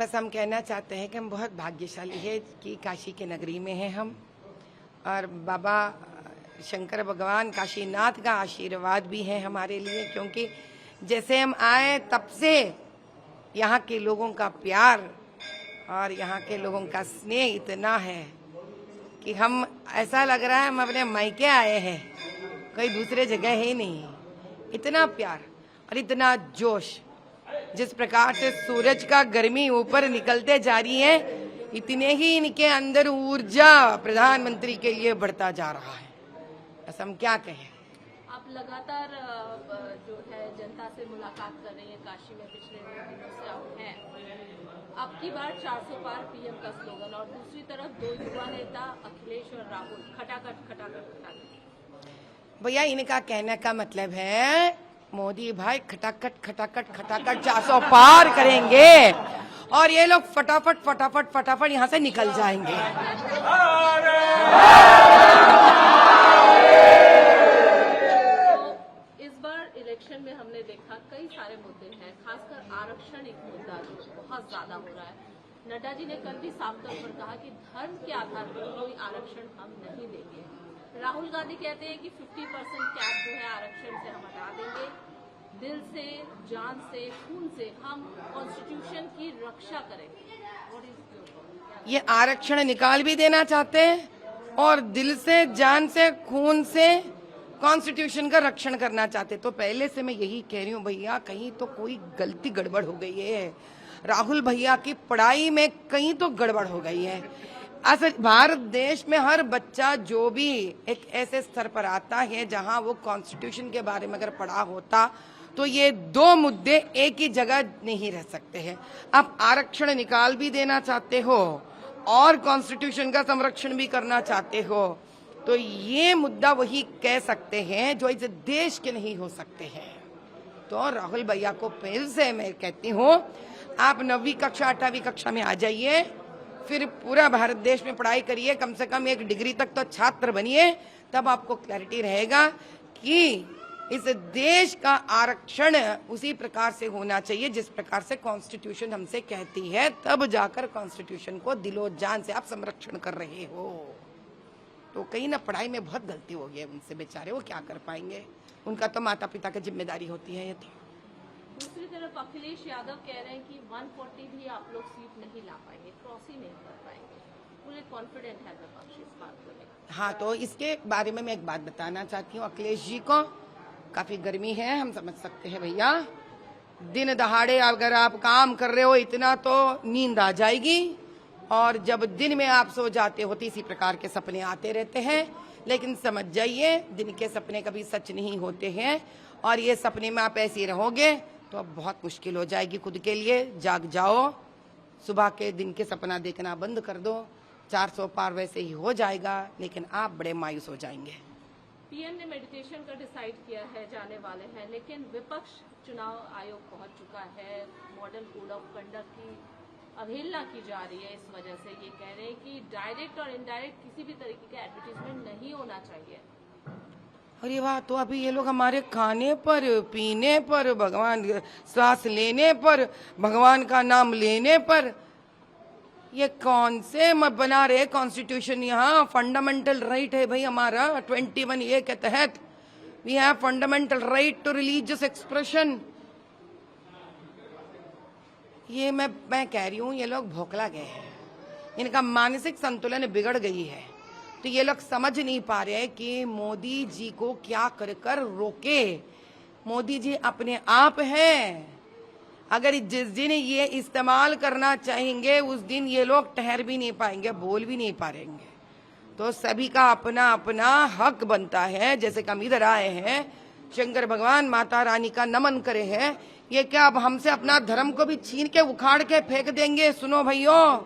बस हम कहना चाहते हैं कि हम बहुत भाग्यशाली है कि काशी के नगरी में हैं हम, और बाबा शंकर भगवान काशीनाथ का आशीर्वाद भी है हमारे लिए, क्योंकि जैसे हम आए तब से यहाँ के लोगों का प्यार और यहाँ के लोगों का स्नेह इतना है कि हम ऐसा लग रहा है हम अपने मायके आए हैं, कोई दूसरे जगह है नहीं। इतना प्यार और इतना जोश, जिस प्रकार से सूरज का गर्मी ऊपर निकलते जा रही है, इतने ही इनके अंदर ऊर्जा प्रधानमंत्री के लिए बढ़ता जा रहा है। बस हम क्या कहें। आप लगातार जो है जनता से मुलाकात कर रही हैं, काशी में पिछले 2 दिनों से आप हैं। अब की बार 400 पार पीएम का स्लोगन, और दूसरी तरफ 2 युवा नेता अखिलेश और राहुल खटाखट खटाखट खटाखट। भैया इनका कहने का मतलब है मोदी भाई खटाखट खटाखट खटाखट 400 पार करेंगे और ये लोग फटाफट फटाफट फटाफट यहाँ से निकल जाएंगे। तो इस बार इलेक्शन में हमने देखा कई सारे मुद्दे हैं, खासकर आरक्षण एक मुद्दा जो बहुत ज्यादा हो रहा है। नड्डा जी ने कल भी साफ तौर पर कहा कि धर्म के आधार पर कोई आरक्षण हम नहीं देंगे। राहुल गांधी कहते हैं कि 50% कैप जो है आरक्षण से हम हटा देंगे। दिल से, जान से, खून से हम कॉन्स्टिट्यूशन की रक्षा करेंगे। ये आरक्षण निकाल भी देना चाहते हैं और दिल से, जान से, खून से कॉन्स्टिट्यूशन का रक्षण करना चाहते। तो पहले से मैं यही कह रही हूँ भैया, कहीं तो कोई गलती गड़बड़ हो गई है। राहुल भैया की पढ़ाई में कहीं तो गड़बड़ हो गई है। असल भारत देश में हर बच्चा जो भी एक ऐसे स्तर पर आता है जहां वो कॉन्स्टिट्यूशन के बारे में अगर पढ़ा होता तो ये 2 मुद्दे एक ही जगह नहीं रह सकते हैं। आप आरक्षण निकाल भी देना चाहते हो और कॉन्स्टिट्यूशन का संरक्षण भी करना चाहते हो, तो ये मुद्दा वही कह सकते हैं जो इस देश के नहीं हो सकते हैं। तो राहुल भैया को फिर से मैं कहती हूँ, आप 9वीं कक्षा 8वीं कक्षा में आ जाइए, फिर पूरा भारत देश में पढ़ाई करिए, कम से कम एक डिग्री तक तो छात्र बनिए, तब आपको क्लैरिटी रहेगा कि इस देश का आरक्षण उसी प्रकार से होना चाहिए जिस प्रकार से कॉन्स्टिट्यूशन हमसे कहती है। तब जाकर कॉन्स्टिट्यूशन को दिलो जान से आप संरक्षण कर रहे हो। तो कहीं ना पढ़ाई में बहुत गलती हो गई है उनसे, बेचारे वो क्या कर पाएंगे, उनका तो माता पिता की जिम्मेदारी होती है ये। तो दूसरी तरफ अखिलेश यादव कह रहे हैं कि 140 भी आप लोग सीट नहीं ला पाएंगे, क्रॉस ही नहीं कर पाएंगे। पूरे कॉन्फिडेंट है विपक्ष इस बात को लेकर। हाँ, तो इसके बारे में मैं एक बात बताना चाहती हूँ। अखिलेश जी को काफी गर्मी है, हम समझ सकते हैं भैया। दिन दहाड़े अगर आप काम कर रहे हो इतना तो नींद आ जाएगी, और जब दिन में आप सो जाते हो तो इसी प्रकार के सपने आते रहते हैं। लेकिन समझ जाइए, दिन के सपने कभी सच नहीं होते हैं, और ये सपने में आप ऐसे रहोगे तो अब बहुत मुश्किल हो जाएगी खुद के लिए। जाग जाओ, सुबह के दिन के सपना देखना बंद कर दो। 400 पार वैसे ही हो जाएगा, लेकिन आप बड़े मायूस हो जाएंगे। पीएम ने मेडिटेशन का डिसाइड किया है, जाने वाले हैं, लेकिन विपक्ष चुनाव आयोग पहुंच चुका है। मॉडल कोड ऑफ कंडक्ट की अवहेलना की जा रही है। इस वजह से ये कह रहे हैं कि डायरेक्ट और इनडायरेक्ट किसी भी तरीके का एडवर्टीजमेंट नहीं होना चाहिए। अरे वाह, तो अभी ये लोग हमारे खाने पर, पीने पर, भगवान सांस लेने पर, भगवान का नाम लेने पर, ये कौन से बना रहे कॉन्स्टिट्यूशन। यहाँ फंडामेंटल राइट है भाई हमारा 21A के तहत, we have fundamental right to religious expression. ये मैं कह रही हूँ, ये लोग भोकला गए हैं, इनका मानसिक संतुलन बिगड़ गई है। तो ये लोग समझ नहीं पा रहे कि मोदी जी को क्या कर कर रोके। मोदी जी अपने आप हैं, अगर जिस दिन ये इस्तेमाल करना चाहेंगे उस दिन ये लोग ठहर भी नहीं पाएंगे, बोल भी नहीं पाएंगे। तो सभी का अपना अपना हक बनता है। जैसे कि हम इधर आए हैं, शंकर भगवान माता रानी का नमन करे हैं, ये क्या अब हमसे अपना धर्म को भी छीन के उखाड़ के फेंक देंगे? सुनो भाइयों,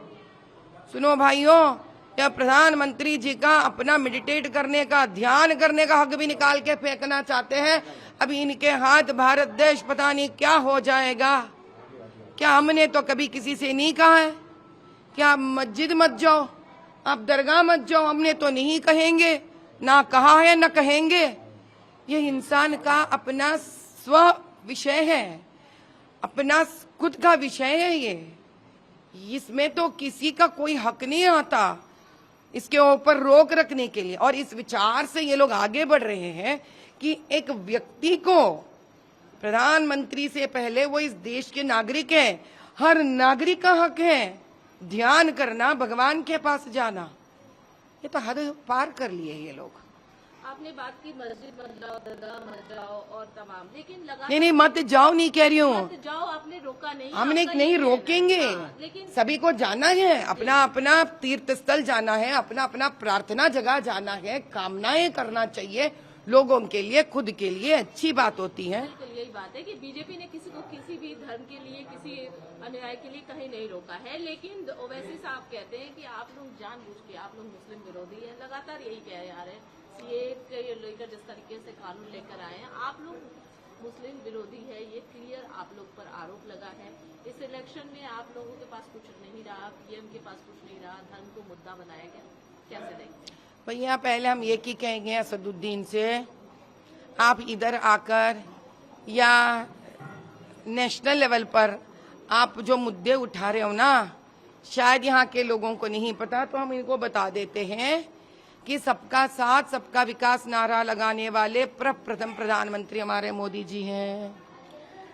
सुनो भाइयों, या प्रधानमंत्री जी का अपना मेडिटेट करने का, ध्यान करने का हक भी निकाल के फेंकना चाहते हैं। अभी इनके हाथ भारत देश पता नहीं क्या हो जाएगा। क्या हमने तो कभी किसी से नहीं कहा है कि आप मस्जिद मत जाओ, आप दरगाह मत जाओ? हमने तो नहीं कहेंगे, ना कहा है ना कहेंगे। ये इंसान का अपना स्व विषय है, अपना खुद का विषय है। इसमें तो किसी का कोई हक नहीं आता इसके ऊपर रोक रखने के लिए। और इस विचार से ये लोग आगे बढ़ रहे हैं कि एक व्यक्ति को, प्रधानमंत्री से पहले वो इस देश के नागरिक है, हर नागरिक का हक है ध्यान करना, भगवान के पास जाना। ये तो हद पार कर लिए ये लोग। आपने बात की मस्जिद मत जाओ, दरगाह मत जाओ और तमाम, लेकिन लगा नहीं मत जाओ नहीं कह रही हूँ, मत जाओ आपने रोका नहीं, हमने आपका नहीं ये रोकेंगे। कहना है। हाँ, लेकिन सभी को जाना है, अपना अपना तीर्थ स्थल जाना है, अपना अपना प्रार्थना जगह जाना है, कामनाएं करना चाहिए लोगों के लिए, खुद के लिए अच्छी बात होती है। बिल्कुल यही बात है कि बीजेपी ने किसी को किसी भी धर्म के लिए, किसी अनुयायी के लिए कहीं नहीं रोका है। लेकिन ओवैसी साहब कहते हैं कि आप लोग जानबूझ के, आप लोग मुस्लिम विरोधी हैं, लगातार यही कह रहे हैं। सीए के लेकर जिस तरीके से कानून लेकर आए हैं, आप लोग मुस्लिम विरोधी है, ये क्लियर आप लोग पर आरोप लगा है। इस इलेक्शन में आप लोगों के पास कुछ नहीं रहा, पीएम के पास कुछ नहीं रहा, धर्म को मुद्दा बनाया गया, कैसे देखते हैं? भैया पहले हम ये की कहेंगे असदुद्दीन से, आप इधर आकर या नेशनल लेवल पर आप जो मुद्दे उठा रहे हो ना, शायद यहाँ के लोगों को नहीं पता, तो हम इनको बता देते हैं कि सबका साथ सबका विकास नारा लगाने वाले प्रथम प्रधानमंत्री हमारे मोदी जी हैं।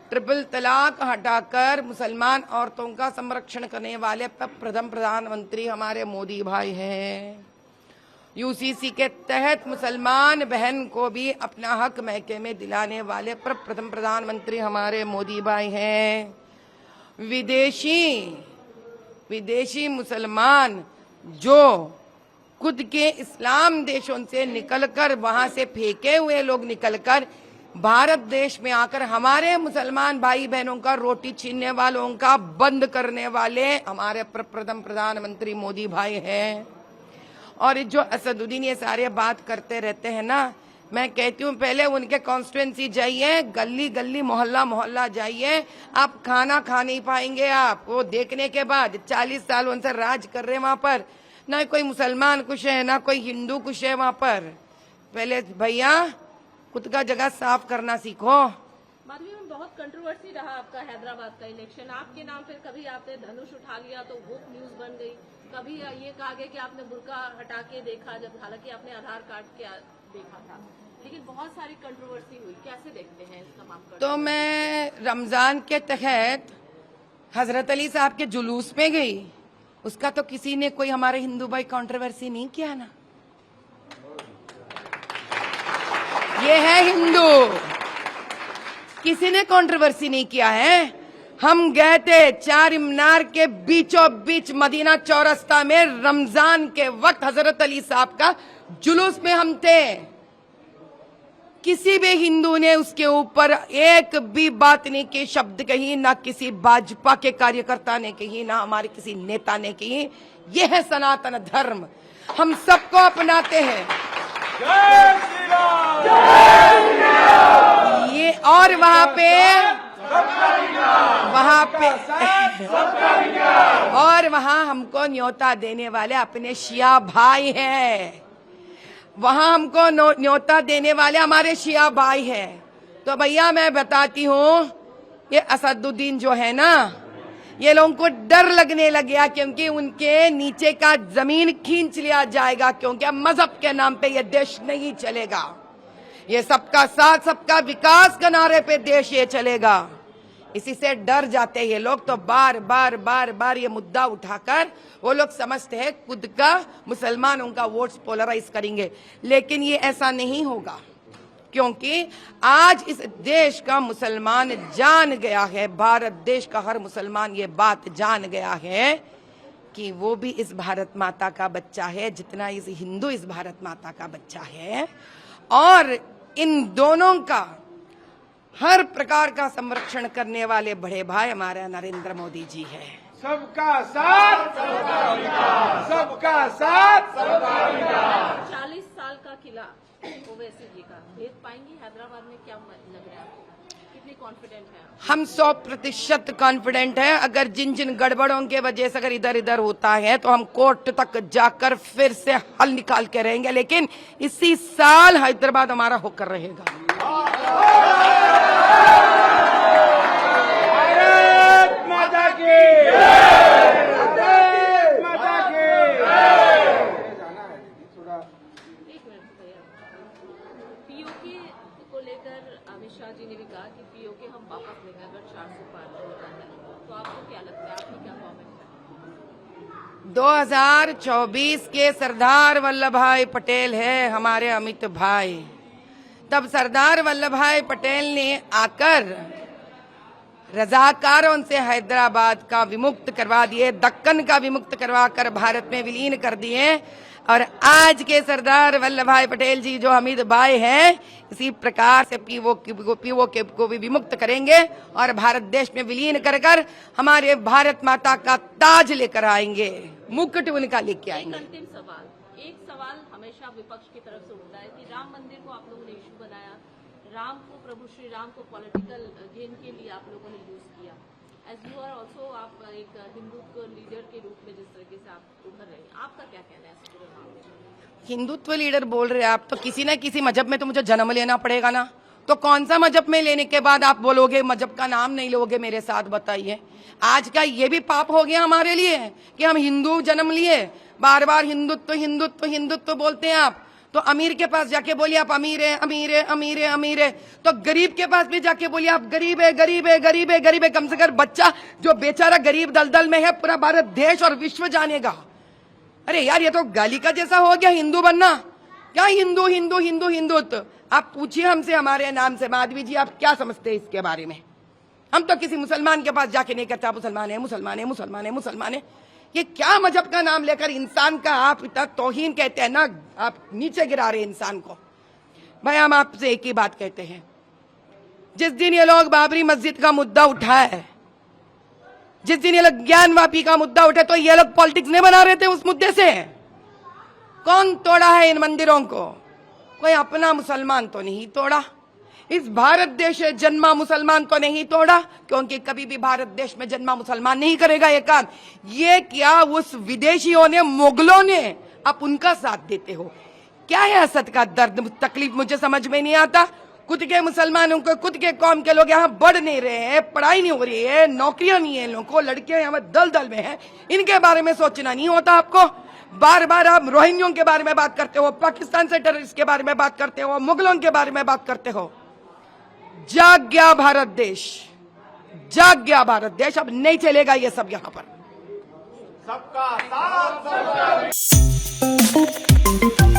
ट्रिपल तलाक हटाकर मुसलमान औरतों का संरक्षण करने वाले प्रथम प्रधानमंत्री हमारे मोदी भाई हैं। यूसीसी के तहत मुसलमान बहन को भी अपना हक महके में दिलाने वाले प्रथम प्रधानमंत्री हमारे मोदी भाई हैं। विदेशी मुसलमान जो खुद के इस्लाम देशों से निकलकर, वहां से फेंके हुए लोग निकलकर भारत देश में आकर हमारे मुसलमान भाई बहनों का रोटी छीनने वालों का बंद करने वाले हमारे प्रथम प्रधानमंत्री मोदी भाई हैं। और जो असदुद्दीन ये सारे बात करते रहते हैं ना, मैं कहती हूँ पहले उनके कॉन्स्टिट्यूएंसी जाइए, गली गली मोहल्ला मोहल्ला जाइए, आप खाना खा नहीं पाएंगे। आप वो देखने के बाद 40 साल उनसे राज कर रहे वहां पर, ना कोई मुसलमान खुश है ना कोई हिंदू खुश है वहां पर। पहले भैया खुद का जगह साफ करना सीखो। माधवी में बहुत कंट्रोवर्सी रहा आपका हैदराबाद का इलेक्शन, आपके नाम पे कभी आपने धनुष उठा लिया तो वो न्यूज बन गई, कभी ये कहा गया कि आपने बुर्का हटा के देखा, जब हालांकि आपने आधार कार्ड के देखा था, लेकिन बहुत सारी कंट्रोवर्सी हुई, कैसे देखते हैं इस तमाम? तो मैं रमजान के तहत हजरत अली साहब के जुलूस में गई, उसका तो किसी ने कोई हमारे हिंदू भाई कंट्रोवर्सी नहीं किया ना। ये है हिंदू, किसी ने कंट्रोवर्सी नहीं किया है। हम गए थे चार मीनार के बीचों बीच मदीना चौरस्ता में, रमजान के वक्त हजरत अली साहब का जुलूस में हम थे। किसी भी हिंदू ने उसके ऊपर एक भी बात नहीं की, शब्द कही, ना किसी भाजपा के कार्यकर्ता ने कही, ना हमारे किसी नेता ने कही। यह है सनातन धर्म, हम सबको अपनाते हैं। ये और वहां पे और वहां हमको न्योता देने वाले अपने शिया भाई हैं, वहां हमको न्योता देने वाले हमारे शिया भाई हैं। तो भैया मैं बताती हूँ, ये असदुद्दीन जो है ना, ये लोगों को डर लगने लग गया क्योंकि उनके नीचे का जमीन खींच लिया जाएगा, क्योंकि अब मजहब के नाम पे ये देश नहीं चलेगा। ये सबका साथ सबका विकास के नारे पे देश ये चलेगा। इसी से डर जाते हैं ये लोग, तो बार बार ये मुद्दा उठाकर वो लोग समझते हैं खुद का मुसलमानों का वोट्स पोलराइज करेंगे, लेकिन ये ऐसा नहीं होगा, क्योंकि आज इस देश का मुसलमान जान गया है, भारत देश का हर मुसलमान ये बात जान गया है कि वो भी इस भारत माता का बच्चा है जितना इस हिंदू इस भारत माता का बच्चा है। और इन दोनों का हर प्रकार का संरक्षण करने वाले बड़े भाई हमारे नरेंद्र मोदी जी है। सबका साथ सबका विकास, सबका साथ सबका विकास। 40 साल का किला ओवैसी जी का भेद पाएंगे हैदराबाद में, क्या लग रहा है आपको? कितनी कॉन्फिडेंट है आप? हम 100% कॉन्फिडेंट है। अगर जिन जिन गड़बड़ों के वजह से अगर इधर इधर होता है तो हम कोर्ट तक जाकर फिर से हल निकाल के रहेंगे, लेकिन इसी साल हैदराबाद हमारा होकर रहेगा। भारत माता की 2024 के सरदार वल्लभ भाई पटेल है हमारे अमित भाई। तब सरदार वल्लभ भाई पटेल ने आकर रजाकारों से हैदराबाद का विमुक्त करवा दिए, दक्कन का विमुक्त करवा कर भारत में विलीन कर दिए। और आज के सरदार वल्लभ भाई पटेल जी जो अमित भाई हैं, इसी प्रकार से पीओके को भी विमुक्त करेंगे और भारत देश में विलीन कर कर हमारे भारत माता का ताज लेकर आएंगे, मुकुट उनका लेके आएंगे। अंतिम सवाल, एक सवाल हमेशा विपक्ष की तरफ से उठता है कि राम मंदिर को आप लोगों ने इशू बनाया, राम को, प्रभु श्री राम को पॉलिटिकल गेन के लिए आप लोगों ने यूज किया। एज यू आर ऑल्सो, आप एक हिंदुत्व लीडर के रूप में जिस तरीके से आप उभर रहे हैं, आपका क्या कहना है इस पूरे मामले में? हिंदुत्व लीडर बोल रहे हैं आप, तो किसी न किसी मजहब में तो मुझे जन्म लेना पड़ेगा ना। तो कौन सा मजहब में लेने के बाद आप बोलोगे मजहब का नाम नहीं लोगे मेरे साथ, बताइए। आज का ये भी पाप हो गया हमारे लिए कि हम हिंदू जन्म लिए, बार बार हिंदुत्व हिंदुत्व हिंदुत्व बोलते हैं आप। तो अमीर के पास जाके बोलिए आप अमीर है, अमीर है, अमीर है, अमीर है। तो गरीब के पास भी जाके बोलिए आप गरीब है, गरीब है, गरीब है, गरीब है। कम से कम बच्चा जो बेचारा गरीब दलदल में है, पूरा भारत देश और विश्व जानेगा। अरे यार, ये तो गाली का जैसा हो गया हिंदू बनना। क्या हिंदू हिंदू हिंदू हिंदुत्व? आप पूछिए हमसे, हमारे नाम से, माधवी जी आप क्या समझते हैं इसके बारे में? हम तो किसी मुसलमान के पास जाके नहीं कहते आप मुसलमान है, मुसलमान है, मुसलमान है, मुसलमान है। ये क्या मजहब का नाम लेकर इंसान का आप इतना तौहीन कहते हैं ना, आप नीचे गिरा रहे इंसान को। भाई हम आपसे एक ही बात कहते हैं, जिस दिन ये लोग बाबरी मस्जिद का मुद्दा उठाए, जिस दिन ये लोग ज्ञान वापी का मुद्दा उठे, तो ये लोग पॉलिटिक्स नहीं बना रहे थे उस मुद्दे से। कौन तोड़ा है इन मंदिरों को? कोई अपना मुसलमान तो नहीं तोड़ा। इस भारत देश में जन्मा मुसलमान तो नहीं तोड़ा, क्योंकि कभी भी भारत देश में जन्मा मुसलमान नहीं करेगा ये काम। ये क्या उस विदेशियों ने, मुगलों ने, आप उनका साथ देते हो? क्या है असद का दर्द, तकलीफ मुझे समझ में नहीं आता। खुद के मुसलमानों को, खुद के कौम के लोग यहाँ बढ़ नहीं रहे हैं, पढ़ाई नहीं हो रही है, नौकरियां नहीं है, लोगों को लड़कियां यहाँ दल में हैं, इनके बारे में सोचना नहीं होता आपको। बार बार आप रोहिंग्यों के बारे में बात करते हो, पाकिस्तान से टेररिस्ट के बारे में बात करते हो, मुगलों के बारे में बात करते हो। जाग गया भारत देश, जाग गया भारत देश। अब नहीं चलेगा ये सब यहाँ पर। सबका साथ सबका